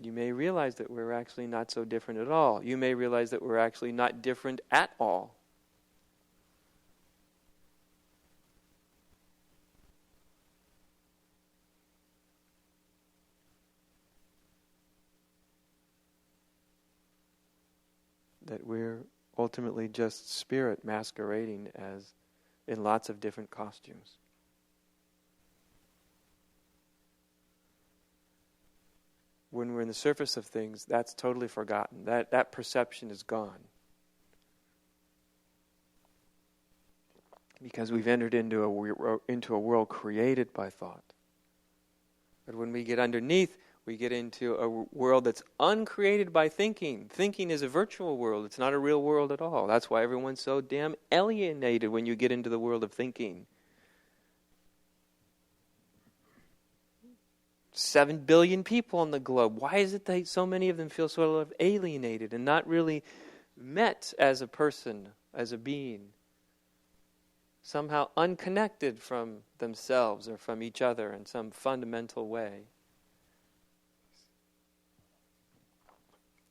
You may realize that we're actually not so different at all. You may realize that we're actually not different at all. That we're ultimately just spirit masquerading as in lots of different costumes. When we're in the surface of things, that's totally forgotten. That perception is gone. Because we've entered into a world created by thought. But when we get underneath, we get into a world that's uncreated by thinking. Thinking is a virtual world. It's not a real world at all. That's why everyone's so damn alienated when you get into the world of thinking. 7 billion people on the globe. Why is it that so many of them feel sort of alienated and not really met as a person, as a being? Somehow unconnected from themselves or from each other in some fundamental way.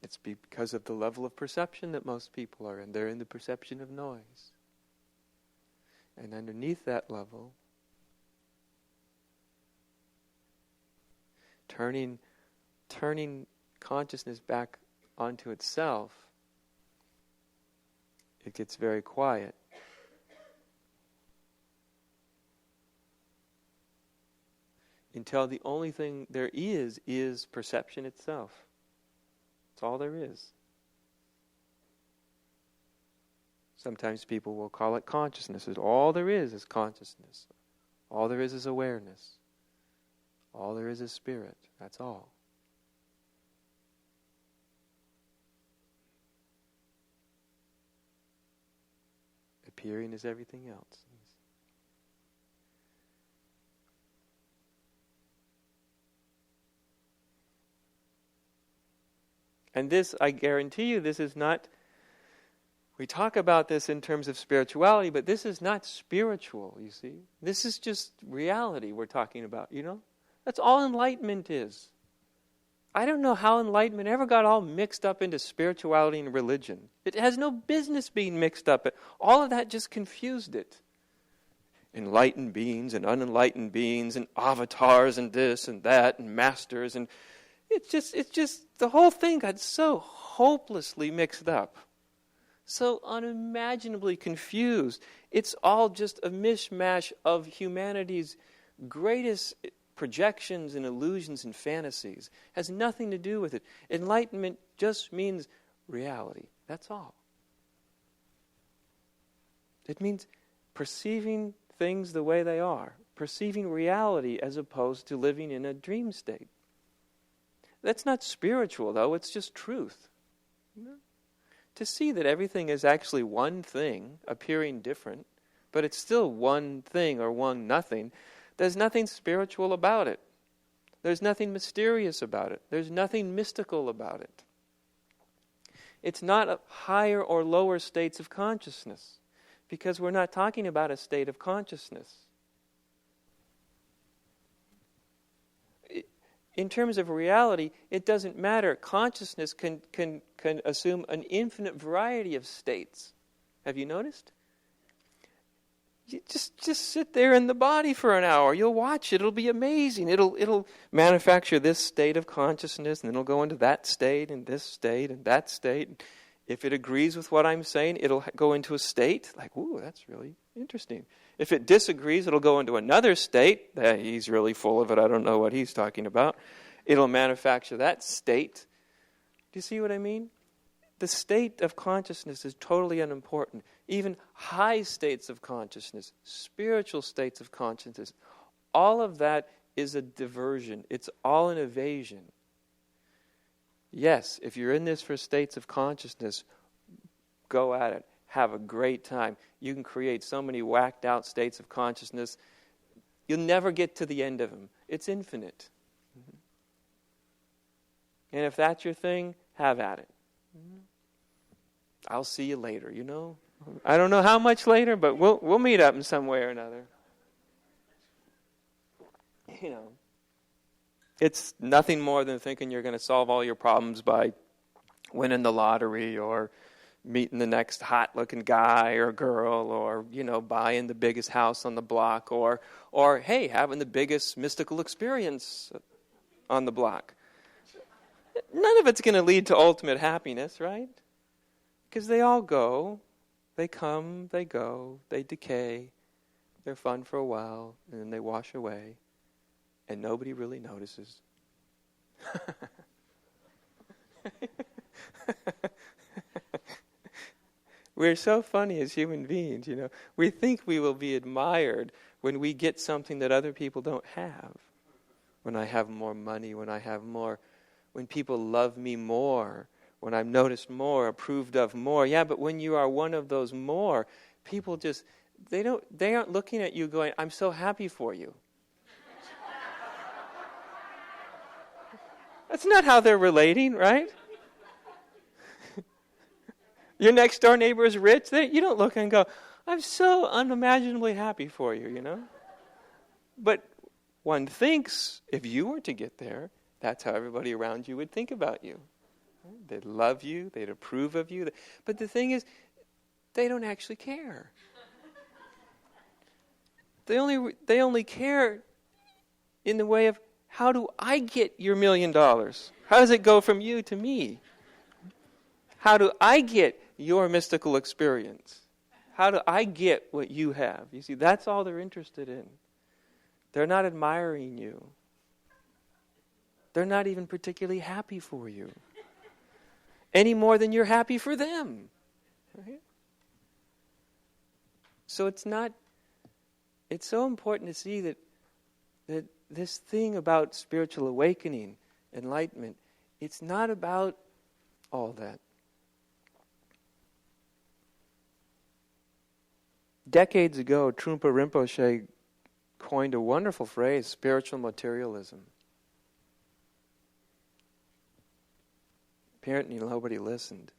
It's because of the level of perception that most people are in. They're in the perception of noise. And underneath that level, turning consciousness back onto itself, it gets very quiet. Until the only thing there is perception itself. That's all there is. Sometimes people will call it consciousness. All there is consciousness. All there is awareness. All there is spirit. That's all. Appearing is everything else. And this, I guarantee you, this is not, we talk about this in terms of spirituality, but this is not spiritual, you see. This is just reality we're talking about, you know. That's all enlightenment is. I don't know how enlightenment ever got all mixed up into spirituality and religion. It has no business being mixed up. All of that just confused it. Enlightened beings and unenlightened beings and avatars and this and that and masters and it's just the whole thing got so hopelessly mixed up. So unimaginably confused. It's all just a mishmash of humanity's greatest projections and illusions and fantasies. Has nothing to do with it. Enlightenment just means reality. That's all. It means perceiving things the way they are. Perceiving reality as opposed to living in a dream state. That's not spiritual, though. It's just truth. You know? To see that everything is actually one thing, appearing different, but it's still one thing or one nothing, there's nothing spiritual about it. There's nothing mysterious about it. There's nothing mystical about it. It's not a higher or lower states of consciousness, because we're not talking about a state of consciousness. In terms of reality, it doesn't matter. Consciousness can assume an infinite variety of states. Have you noticed? You just sit there in the body for an hour. You'll watch it. It'll be amazing. It'll manufacture this state of consciousness, and then it'll go into that state, and this state, and that state. If it agrees with what I'm saying, it'll go into a state like, ooh, that's really interesting. If it disagrees, it'll go into another state. He's really full of it. I don't know what he's talking about. It'll manufacture that state. Do you see what I mean? The state of consciousness is totally unimportant. Even high states of consciousness, spiritual states of consciousness, all of that is a diversion. It's all an evasion. Yes, if you're in this for states of consciousness, go at it. Have a great time. You can create so many whacked out states of consciousness. You'll never get to the end of them. It's infinite. Mm-hmm. And if that's your thing, have at it. Mm-hmm. I'll see you later, you know. I don't know how much later, but we'll meet up in some way or another. You know. It's nothing more than thinking you're going to solve all your problems by winning the lottery or meeting the next hot-looking guy or girl or, buying the biggest house on the block or hey, having the biggest mystical experience on the block. None of it's going to lead to ultimate happiness, right? Because they all go. They come, they go, they decay. They're fun for a while, and then they wash away. And nobody really notices. We're so funny as human beings, We think we will be admired when we get something that other people don't have. When I have more money, when people love me more, when I'm noticed more, approved of more. Yeah, but when you are one of those more, people they aren't looking at you going, I'm so happy for you. That's not how they're relating, right? Your next door neighbor is rich. You don't look and go, I'm so unimaginably happy for you, But one thinks, if you were to get there, that's how everybody around you would think about you. They'd love you, they'd approve of you. But the thing is, they don't actually care. They only care in the way of, how do I get your $1 million? How does it go from you to me? How do I get your mystical experience? How do I get what you have? You see, that's all they're interested in. They're not admiring you. They're not even particularly happy for you. Any more than you're happy for them. Right? So it's so important to see that this thing about spiritual awakening, enlightenment, it's not about all that. Decades ago, Trungpa Rinpoche coined a wonderful phrase, spiritual materialism. Apparently nobody listened.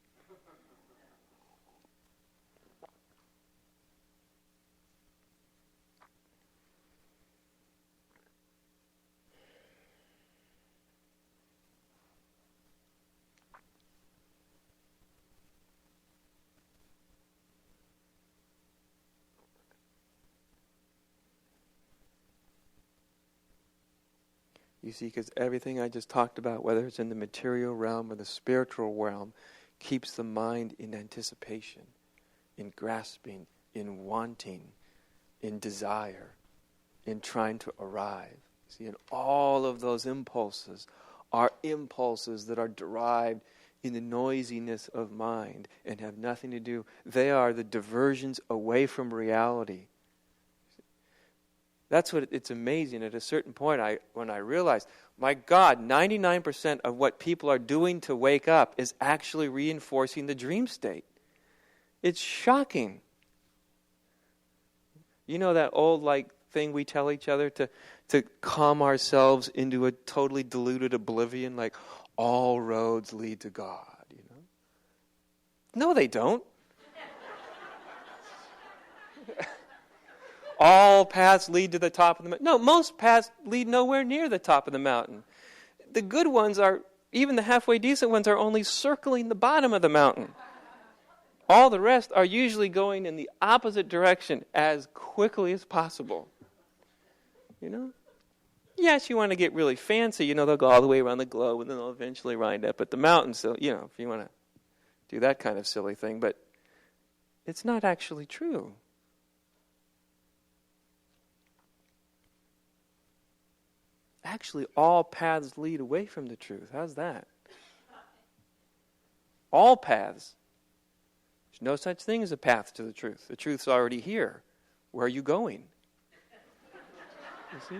You see, because everything I just talked about, whether it's in the material realm or the spiritual realm, keeps the mind in anticipation, in grasping, in wanting, in desire, in trying to arrive. See, and all of those impulses are impulses that are derived in the noisiness of mind and have nothing to do. They are the diversions away from reality. That's what it's amazing. At a certain point, when I realized, my God, 99% of what people are doing to wake up is actually reinforcing the dream state. It's shocking. You know that old thing we tell each other to calm ourselves into a totally diluted oblivion, like all roads lead to God, No, they don't. All paths lead to the top of the mountain. No, most paths lead nowhere near the top of the mountain. The good ones even the halfway decent ones are only circling the bottom of the mountain. All the rest are usually going in the opposite direction as quickly as possible. Yes, you want to get really fancy. They'll go all the way around the globe and then they'll eventually wind up at the mountain. So, if you want to do that kind of silly thing. But it's not actually true. Actually, all paths lead away from the truth. How's that? All paths. There's no such thing as a path to the truth. The truth's already here. Where are you going? You see?